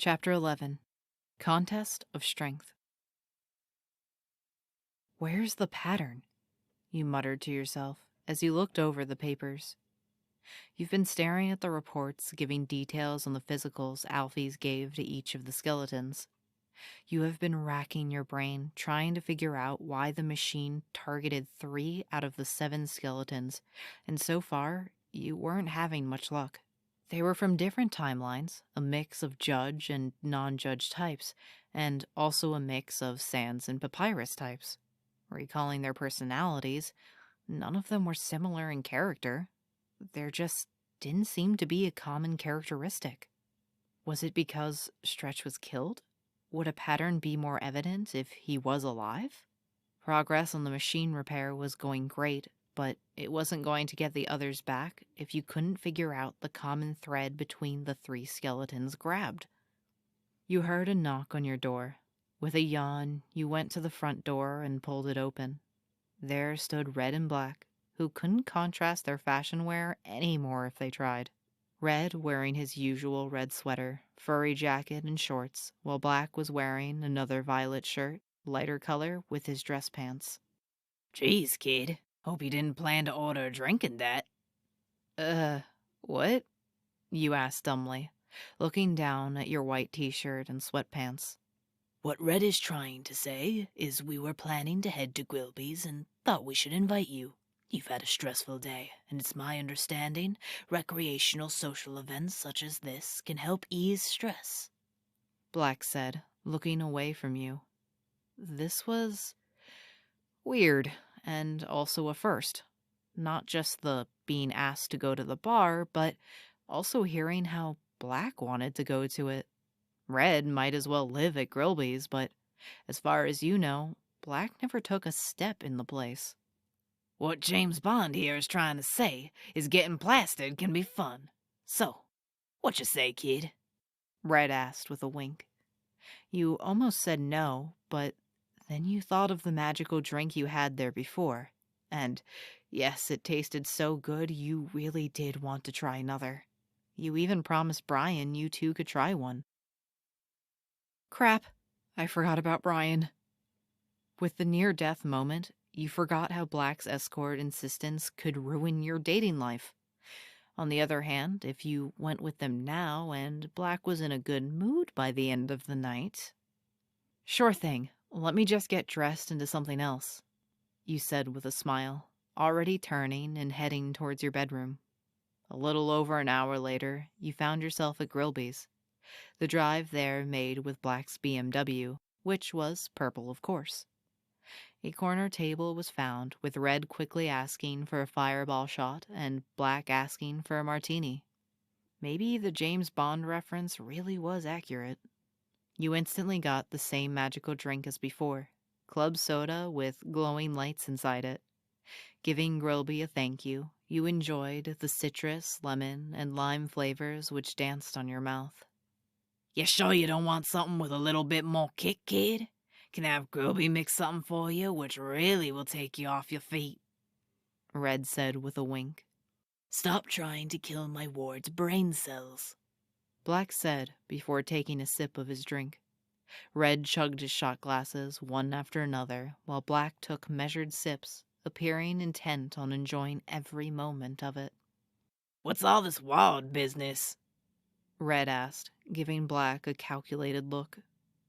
Chapter 11. Contest of Strength. "Where's the pattern?" you muttered to yourself as you looked over the papers. You've been staring at the reports giving details on the physicals Alfie's gave to each of the skeletons. You have been racking your brain trying to figure out why the machine targeted 3 out of the 7 skeletons, and so far, you weren't having much luck. They were from different timelines, a mix of judge and non-judge types, and also a mix of sans and papyrus types. Recalling their personalities, none of them were similar in character. There just didn't seem to be a common characteristic. Was it because Stretch was killed? Would a pattern be more evident if he was alive? Progress on the machine repair was going great, but it wasn't going to get the others back if you couldn't figure out the common thread between the 3 skeletons grabbed. You heard a knock on your door. With a yawn, you went to the front door and pulled it open. There stood Red and Black, who couldn't contrast their fashion wear any more if they tried. Red wearing his usual red sweater, furry jacket, and shorts, while Black was wearing another violet shirt, lighter color, with his dress pants. "Geez, kid. Hope you didn't plan to order a drink in that." What?" you asked dumbly, looking down at your white t-shirt and sweatpants. "What Red is trying to say is we were planning to head to Gwilby's and thought we should invite you. You've had a stressful day, and it's my understanding recreational social events such as this can help ease stress," Black said, looking away from you. This was weird, and also a first. Not just the being asked to go to the bar, but also hearing how Black wanted to go to it. Red might as well live at Grilby's, but as far as you know, Black never took a step in the place. "What James Bond here is trying to say is getting plastered can be fun. So, what you say, kid?" Red asked with a wink. You almost said no, but then you thought of the magical drink you had there before, and yes, it tasted so good you really did want to try another. You even promised Brian you two could try one. Crap, I forgot about Brian. With the near-death moment, you forgot how Black's escort insistence could ruin your dating life. On the other hand, if you went with them now and Black was in a good mood by the end of the night... Sure thing, let me just get dressed into something else, you said with a smile, already turning and heading towards your bedroom. A little over an hour later, you found yourself at Grilby's. The drive there made with Black's BMW, which was purple of course. A corner table was found, with Red quickly asking for a fireball shot and Black asking for a martini. Maybe the James Bond reference really was accurate. You instantly got the same magical drink as before, club soda with glowing lights inside it. Giving Grilby a thank you, you enjoyed the citrus, lemon, and lime flavors which danced on your mouth. "You sure you don't want something with a little bit more kick, kid? Can have Grilby mix something for you which really will take you off your feet," Red said with a wink. "Stop trying to kill my ward's brain cells," Black said before taking a sip of his drink. Red chugged his shot glasses one after another, while Black took measured sips, appearing intent on enjoying every moment of it. "What's all this ward business?" Red asked, giving Black a calculated look.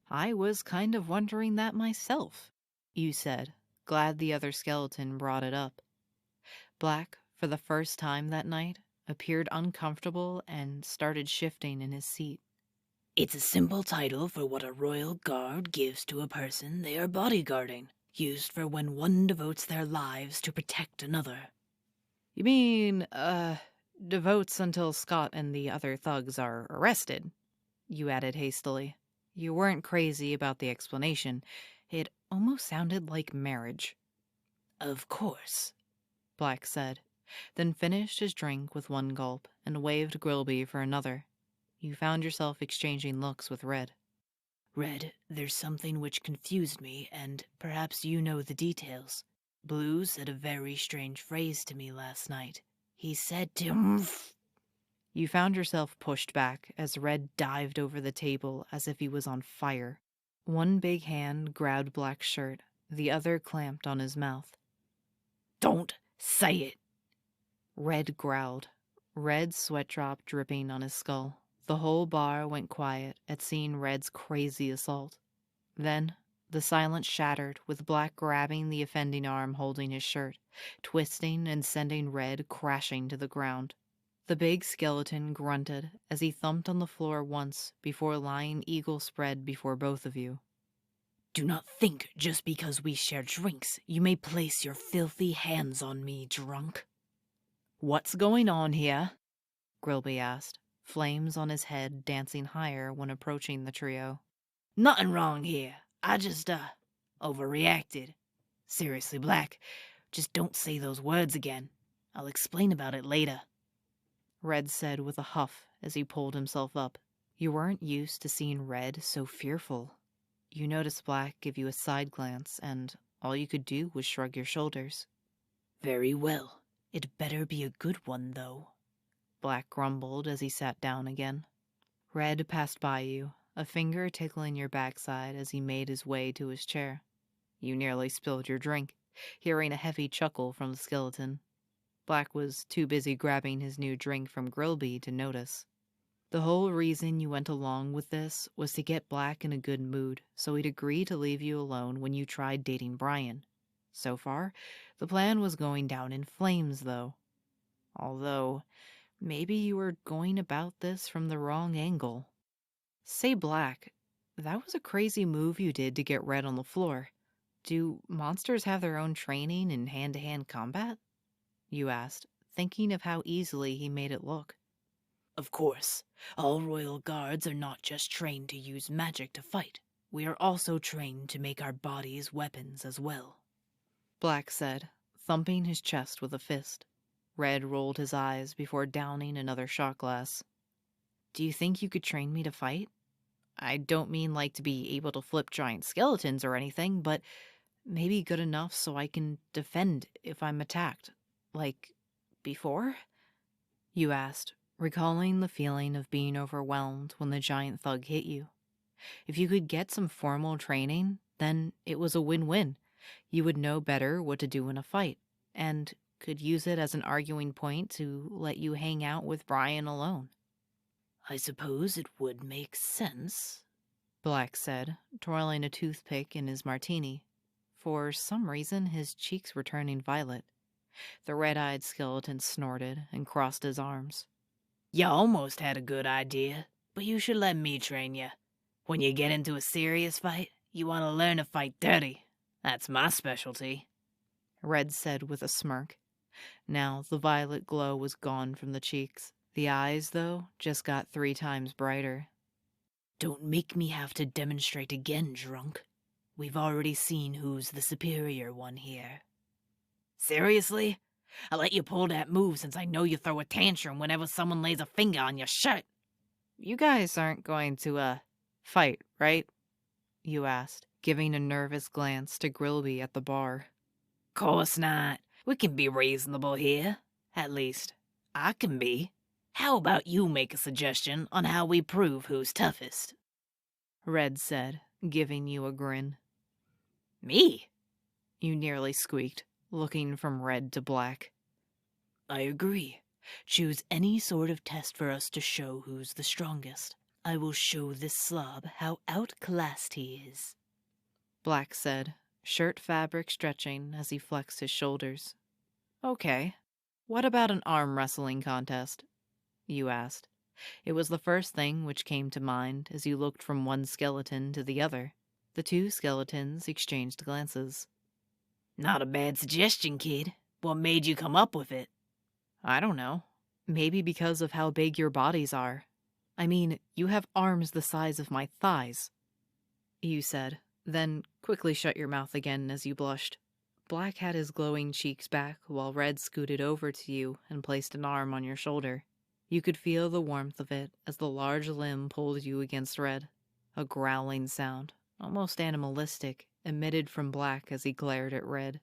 I was kind of wondering that myself, you said, glad the other skeleton brought it up. Black, for the first time that night, appeared uncomfortable and started shifting in his seat. "It's a simple title for what a royal guard gives to a person they are bodyguarding, used for when one devotes their lives to protect another." You mean, devotes until Scott and the other thugs are arrested, you added hastily. You weren't crazy about the explanation. It almost sounded like marriage. "Of course," Black said, then finished his drink with one gulp and waved Grilby for another. You found yourself exchanging looks with Red. "Red, there's something which confused me, and perhaps you know the details. Blue said a very strange phrase to me last night. He said to..." You found yourself pushed back as Red dived over the table as if he was on fire. One big hand grabbed Black's shirt, the other clamped on his mouth. Don't say it. Red growled. Red's sweat dropped dripping on his skull. The whole bar went quiet at seeing Red's crazy assault. Then, the silence shattered with Black grabbing the offending arm holding his shirt, twisting and sending Red crashing to the ground. The big skeleton grunted as he thumped on the floor once before lying eagle spread before both of you. Do not think just because we share drinks, you may place your filthy hands on me, drunk. What's going on here? Grilby asked, flames on his head dancing higher when approaching the trio. Nothing wrong here. I just, overreacted. Seriously, Black, just don't say those words again. I'll explain about it later. Red said with a huff as he pulled himself up. You weren't used to seeing Red so fearful. You noticed Black give you a side glance, and all you could do was shrug your shoulders. Very well. It better be a good one, though. Black grumbled as he sat down again. Red passed by you, a finger tickling your backside as he made his way to his chair. You nearly spilled your drink, hearing a heavy chuckle from the skeleton. Black was too busy grabbing his new drink from Grilby to notice. The whole reason you went along with this was to get Black in a good mood, so he'd agree to leave you alone when you tried dating Brian. So far, the plan was going down in flames, though. Although, maybe you were going about this from the wrong angle. Say, Black, that was a crazy move you did to get Red on the floor. Do monsters have their own training in hand-to-hand combat? You asked, thinking of how easily he made it look. Of course, all royal guards are not just trained to use magic to fight. We are also trained to make our bodies weapons as well. Black said, thumping his chest with a fist. Red rolled his eyes before downing another shot glass. Do you think you could train me to fight? I don't mean like to be able to flip giant skeletons or anything, but maybe good enough so I can defend if I'm attacked. Like, before? You asked, recalling the feeling of being overwhelmed when the giant thug hit you. If you could get some formal training, then it was a win-win. You would know better what to do in a fight, and could use it as an arguing point to let you hang out with Brian alone. I suppose it would make sense, Black said, twirling a toothpick in his martini. For some reason, his cheeks were turning violet. The red-eyed skeleton snorted and crossed his arms. You almost had a good idea, but you should let me train you. When you get into a serious fight, you want to learn to fight dirty. That's my specialty, Red said with a smirk. Now the violet glow was gone from the cheeks. The eyes, though, just got 3 times brighter. Don't make me have to demonstrate again, drunk. We've already seen who's the superior one here. Seriously? I'll let you pull that move since I know you throw a tantrum whenever someone lays a finger on your shirt. You guys aren't going to, fight, right? You asked, giving a nervous glance to Grilby at the bar. Course not. We can be reasonable here. At least, I can be. How about you make a suggestion on how we prove who's toughest? Red said, giving you a grin. Me? You nearly squeaked, looking from red to black. I agree. Choose any sort of test for us to show who's the strongest. I will show this slob how outclassed he is. Black said, shirt fabric stretching as he flexed his shoulders. Okay. What about an arm wrestling contest? You asked. It was the first thing which came to mind as you looked from one skeleton to the other. The 2 skeletons exchanged glances. Not a bad suggestion, kid. What made you come up with it? I don't know. Maybe because of how big your bodies are. I mean, you have arms the size of my thighs. You said, then quickly shut your mouth again as you blushed. Black had his glowing cheeks back while Red scooted over to you and placed an arm on your shoulder. You could feel the warmth of it as the large limb pulled you against Red. A growling sound, almost animalistic, emitted from Black as he glared at Red.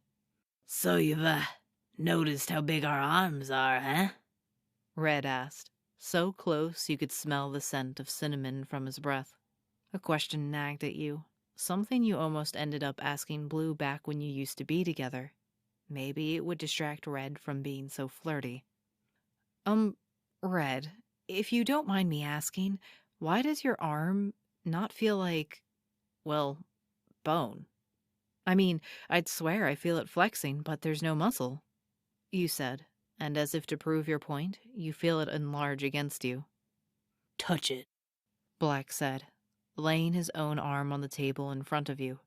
So you've, noticed how big our arms are, huh? Red asked, so close you could smell the scent of cinnamon from his breath. A question nagged at you, something you almost ended up asking Blue back when you used to be together. Maybe it would distract Red from being so flirty. Red, if you don't mind me asking, why does your arm not feel like, well, bone? I mean, I'd swear I feel it flexing, but there's no muscle, you said, and as if to prove your point, you feel it enlarge against you. Touch it, Black said, laying his own arm on the table in front of you.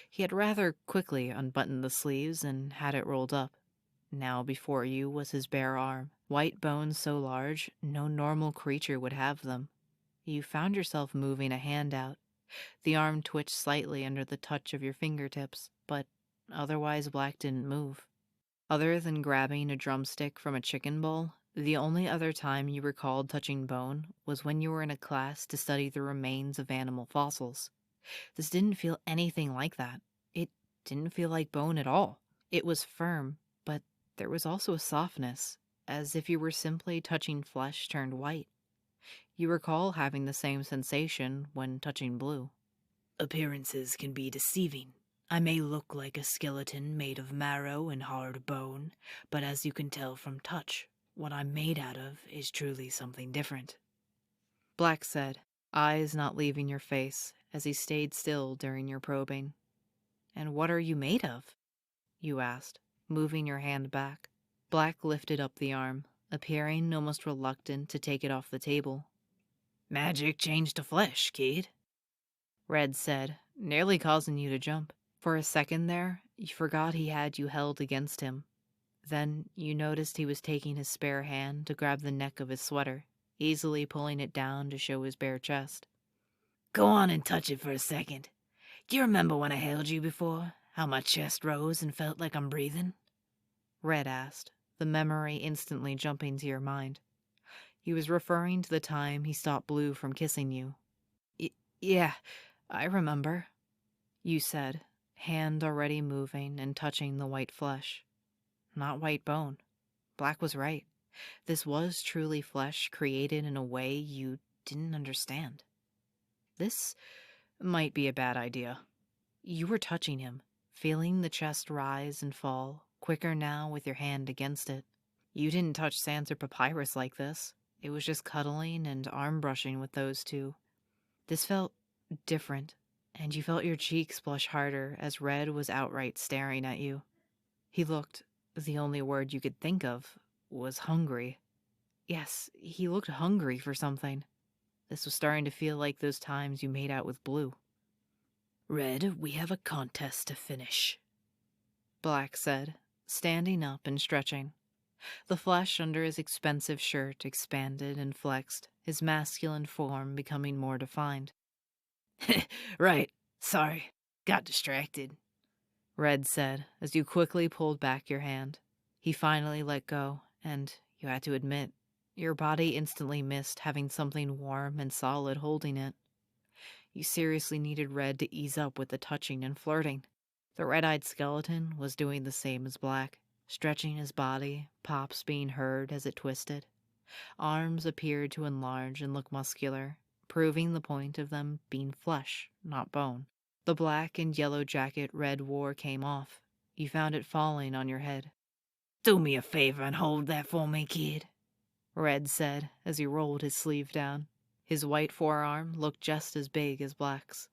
He had rather quickly unbuttoned the sleeves and had it rolled up. Now before you was his bare arm, white bones so large no normal creature would have them. You found yourself moving a hand out. The arm twitched slightly under the touch of your fingertips, but otherwise Black didn't move. Other than grabbing a drumstick from a chicken bowl, the only other time you recalled touching bone was when you were in a class to study the remains of animal fossils. This didn't feel anything like that. It didn't feel like bone at all. It was firm, but there was also a softness, as if you were simply touching flesh turned white. You recall having the same sensation when touching Blue. Appearances can be deceiving. I may look like a skeleton made of marrow and hard bone, but as you can tell from touch, what I'm made out of is truly something different. Black said, eyes not leaving your face, as he stayed still during your probing. And what are you made of? You asked, moving your hand back. Black lifted up the arm, appearing almost reluctant to take it off the table. Magic changed to flesh, kid, Red said, nearly causing you to jump. For a second there, you forgot he had you held against him. Then you noticed he was taking his spare hand to grab the neck of his sweater, easily pulling it down to show his bare chest. Go on and touch it for a second. Do you remember when I held you before? How my chest rose and felt like I'm breathing? Red asked, the memory instantly jumping to your mind. He was referring to the time he stopped Blue from kissing you. Yeah, I remember, you said, hand already moving and touching the white flesh. Not white bone. Black was right. This was truly flesh created in a way you didn't understand. This might be a bad idea. You were touching him, feeling the chest rise and fall, quicker now with your hand against it. You didn't touch Sans or Papyrus like this. It was just cuddling and arm brushing with those two. This felt different, and you felt your cheeks blush harder as Red was outright staring at you. He looked, the only word you could think of was hungry. Yes, he looked hungry for something. This was starting to feel like those times you made out with Blue. Red, we have a contest to finish, Black said, standing up and stretching. The flesh under his expensive shirt expanded and flexed, his masculine form becoming more defined. Right, sorry, got distracted, Red said as you quickly pulled back your hand. He finally let go, and you had to admit, your body instantly missed having something warm and solid holding it. You seriously needed Red to ease up with the touching and flirting. The red-eyed skeleton was doing the same as Black, stretching his body, pops being heard as it twisted. Arms appeared to enlarge and look muscular, proving the point of them being flesh, not bone. The black and yellow jacket Red wore came off. You found it falling on your head. Do me a favor and hold that for me, kid, Red said as he rolled his sleeve down. His white forearm looked just as big as Black's.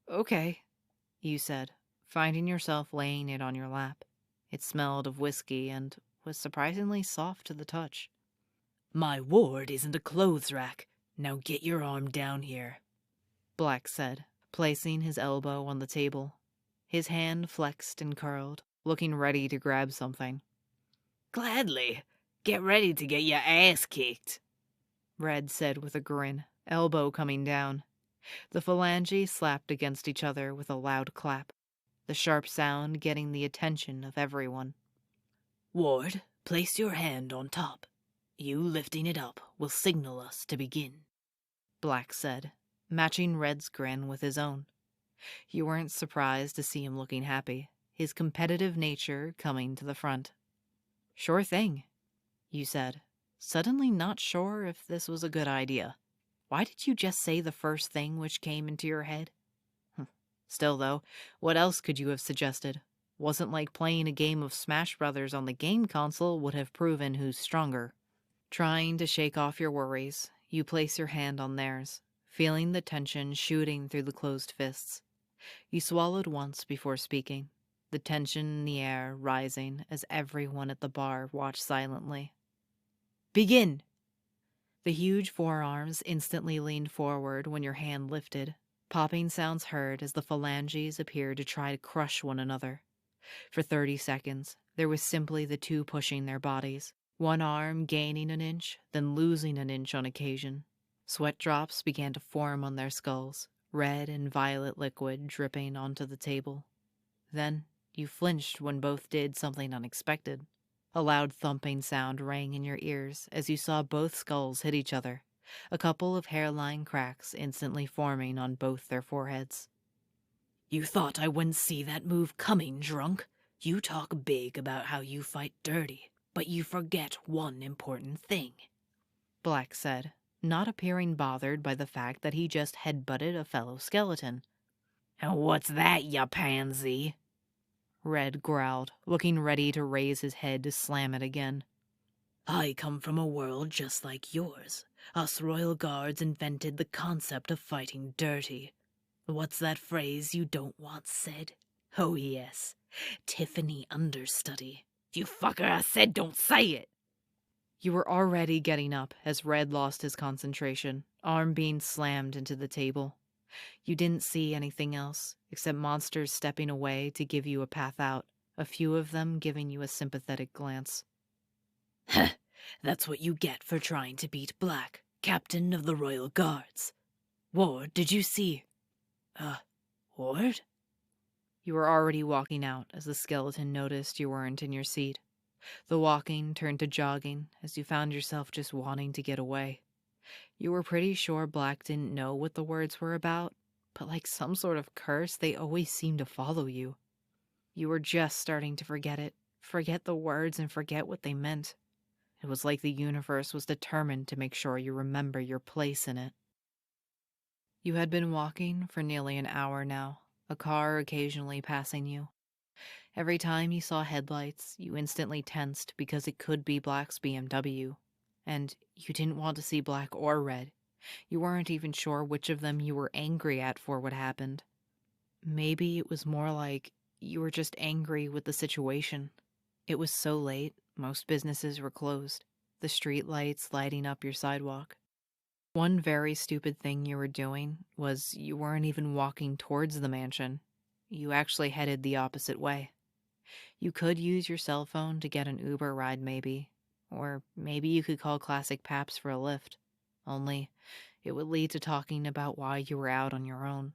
Okay, you said, finding yourself laying it on your lap. It smelled of whiskey and was surprisingly soft to the touch. My ward isn't a clothes rack. Now get your arm down here, Black said, placing his elbow on the table. His hand flexed and curled, looking ready to grab something. Gladly. Get ready to get your ass kicked, Red said with a grin, elbow coming down. The phalanges slapped against each other with a loud clap, the sharp sound getting the attention of everyone. Ward, place your hand on top. You lifting it up will signal us to begin, Black said, matching Red's grin with his own. You weren't surprised to see him looking happy, his competitive nature coming to the front. Sure thing, you said, suddenly not sure if this was a good idea. Why did you just say the first thing which came into your head? Still, though, what else could you have suggested? Wasn't like playing a game of Smash Brothers on the game console would have proven who's stronger. Trying to shake off your worries, you place your hand on theirs, feeling the tension shooting through the closed fists. You swallowed once before speaking, the tension in the air rising as everyone at the bar watched silently. Begin! The huge forearms instantly leaned forward when your hand lifted. Popping sounds heard as the phalanges appeared to try to crush one another. For 30 seconds, there was simply the two pushing their bodies, one arm gaining an inch, then losing an inch on occasion. Sweat drops began to form on their skulls, red and violet liquid dripping onto the table. Then, you flinched when both did something unexpected. A loud thumping sound rang in your ears as you saw both skulls hit each other, a couple of hairline cracks instantly forming on both their foreheads. You thought I wouldn't see that move coming, drunk? You talk big about how you fight dirty, but you forget one important thing, Black said, not appearing bothered by the fact that he just headbutted a fellow skeleton. And what's that, ya pansy? Red growled, looking ready to raise his head to slam it again. I come from a world just like yours. Us royal guards invented the concept of fighting dirty. What's that phrase you don't want said? Oh yes, Tiffany Understudy. You fucker, I said don't say it! You were already getting up as Red lost his concentration, arm being slammed into the table. You didn't see anything else, except monsters stepping away to give you a path out, a few of them giving you a sympathetic glance. Heh, that's what you get for trying to beat Black, captain of the Royal Guards. Ward, did you see? Ward? You were already walking out as the skeleton noticed you weren't in your seat. The walking turned to jogging as you found yourself just wanting to get away. You were pretty sure Black didn't know what the words were about, but like some sort of curse, they always seemed to follow you. You were just starting to forget the words and forget what they meant. It was like the universe was determined to make sure you remember your place in it. You had been walking for nearly an hour now, a car occasionally passing you. Every time you saw headlights, you instantly tensed because it could be Black's BMW. And you didn't want to see Black or Red. You weren't even sure which of them you were angry at for what happened. Maybe it was more like you were just angry with the situation. It was so late, most businesses were closed, the street lights lighting up your sidewalk. One very stupid thing you were doing was you weren't even walking towards the mansion. You actually headed the opposite way. You could use your cell phone to get an Uber ride maybe, or maybe you could call Classic Paps for a lift. Only, it would lead to talking about why you were out on your own.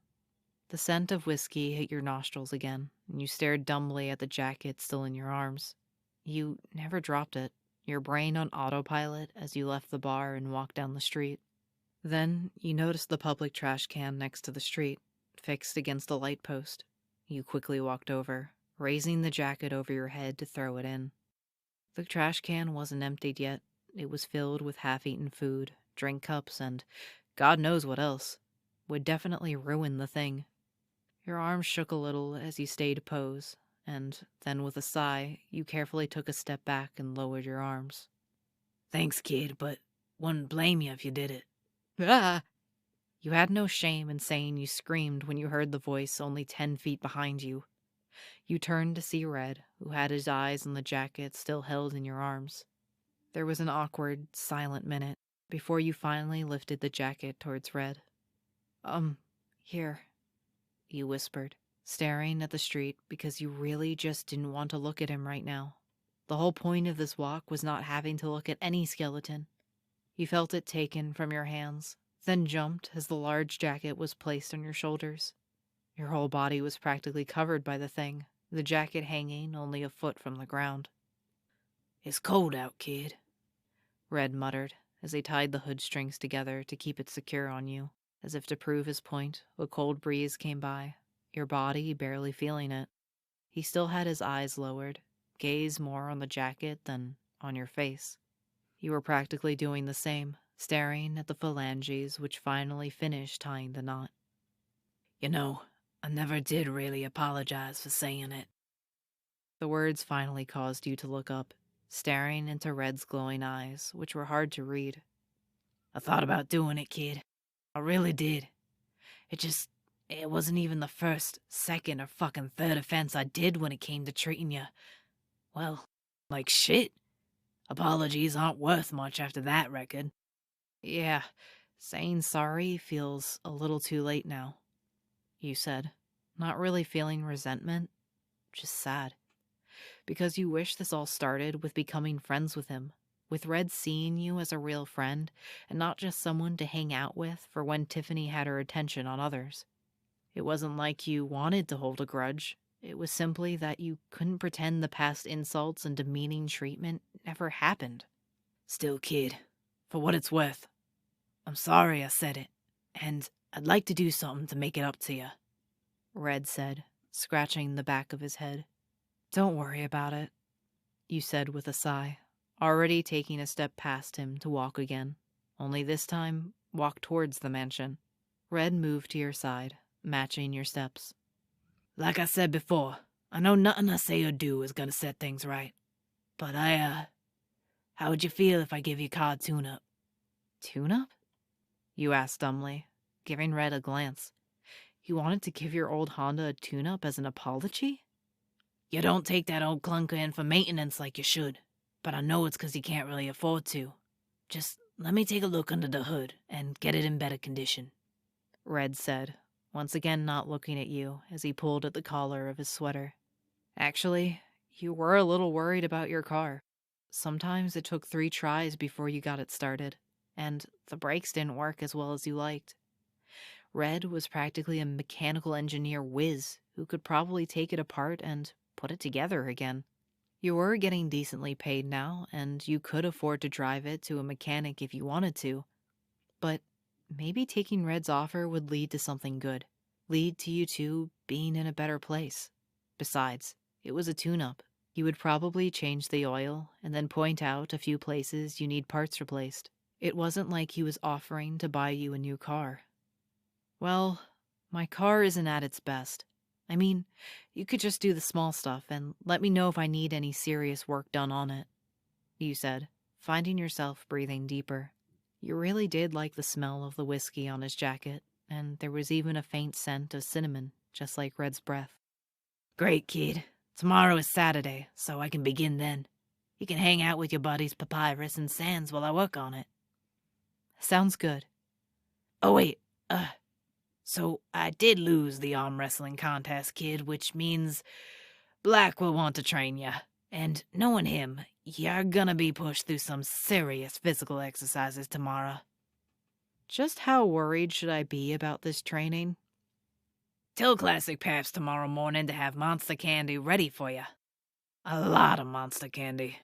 The scent of whiskey hit your nostrils again, and you stared dumbly at the jacket still in your arms. You never dropped it, your brain on autopilot as you left the bar and walked down the street. Then you noticed the public trash can next to the street, fixed against a light post. You quickly walked over, raising the jacket over your head to throw it in. The trash can wasn't emptied yet. It was filled with half-eaten food, drink cups, and God knows what else. Would definitely ruin the thing. Your arms shook a little as you stayed pose, and then with a sigh, you carefully took a step back and lowered your arms. Thanks, kid, but wouldn't blame you if you did it. Ah! You had no shame in saying you screamed when you heard the voice only 10 feet behind you. You turned to see Red, who had his eyes on the jacket still held in your arms. There was an awkward, silent minute before you finally lifted the jacket towards Red. Here, you whispered, staring at the street because you really just didn't want to look at him right now. The whole point of this walk was not having to look at any skeleton. You felt it taken from your hands, then jumped as the large jacket was placed on your shoulders. Your whole body was practically covered by the thing, the jacket hanging only a foot from the ground. It's cold out, kid, Red muttered as he tied the hood strings together to keep it secure on you. As if to prove his point, a cold breeze came by, your body barely feeling it. He still had his eyes lowered, gaze more on the jacket than on your face. You were practically doing the same, staring at the phalanges which finally finished tying the knot. You know, I never did really apologize for saying it. The words finally caused you to look up, staring into Red's glowing eyes, which were hard to read. I thought about doing it, kid. I really did. It wasn't even the first, second, or fucking third offense I did when it came to treating you, well, like shit. Apologies aren't worth much after that record. Yeah, saying sorry feels a little too late now, you said, not really feeling resentment, just sad. Because you wish this all started with becoming friends with him, with Red seeing you as a real friend and not just someone to hang out with for when Tiffany had her attention on others. It wasn't like you wanted to hold a grudge. It was simply that you couldn't pretend the past insults and demeaning treatment never happened. Still, kid, for what it's worth, I'm sorry I said it, and I'd like to do something to make it up to you, Red said, scratching the back of his head. Don't worry about it, you said with a sigh, already taking a step past him to walk again, only this time walk towards the mansion. Red moved to your side, matching your steps. Like I said before, I know nothing I say or do is gonna set things right. But how would you feel if I give you car tune-up? Tune-up? You asked dumbly, giving Red a glance. You wanted to give your old Honda a tune-up as an apology? You don't take that old clunker in for maintenance like you should, but I know it's 'cause you can't really afford to. Just let me take a look under the hood and get it in better condition, Red said, once again not looking at you as he pulled at the collar of his sweater. Actually, you were a little worried about your car. Sometimes it took 3 tries before you got it started, and the brakes didn't work as well as you liked. Red was practically a mechanical engineer whiz who could probably take it apart and put it together again. You were getting decently paid now, and you could afford to drive it to a mechanic if you wanted to. But maybe taking Red's offer would lead to something good. Lead to you two being in a better place. Besides, it was a tune-up. He would probably change the oil and then point out a few places you need parts replaced. It wasn't like he was offering to buy you a new car. Well, my car isn't at its best. I mean, you could just do the small stuff and let me know if I need any serious work done on it, you said, finding yourself breathing deeper. You really did like the smell of the whiskey on his jacket, and there was even a faint scent of cinnamon, just like Red's breath. Great, kid. Tomorrow is Saturday, so I can begin then. You can hang out with your buddies Papyrus and Sans while I work on it. Sounds good. Oh, wait, so I did lose the arm wrestling contest, kid, which means Black will want to train ya. And knowing him, you're gonna be pushed through some serious physical exercises tomorrow. Just how worried should I be about this training? Tell Classic Paps tomorrow morning to have monster candy ready for ya. A lot of monster candy.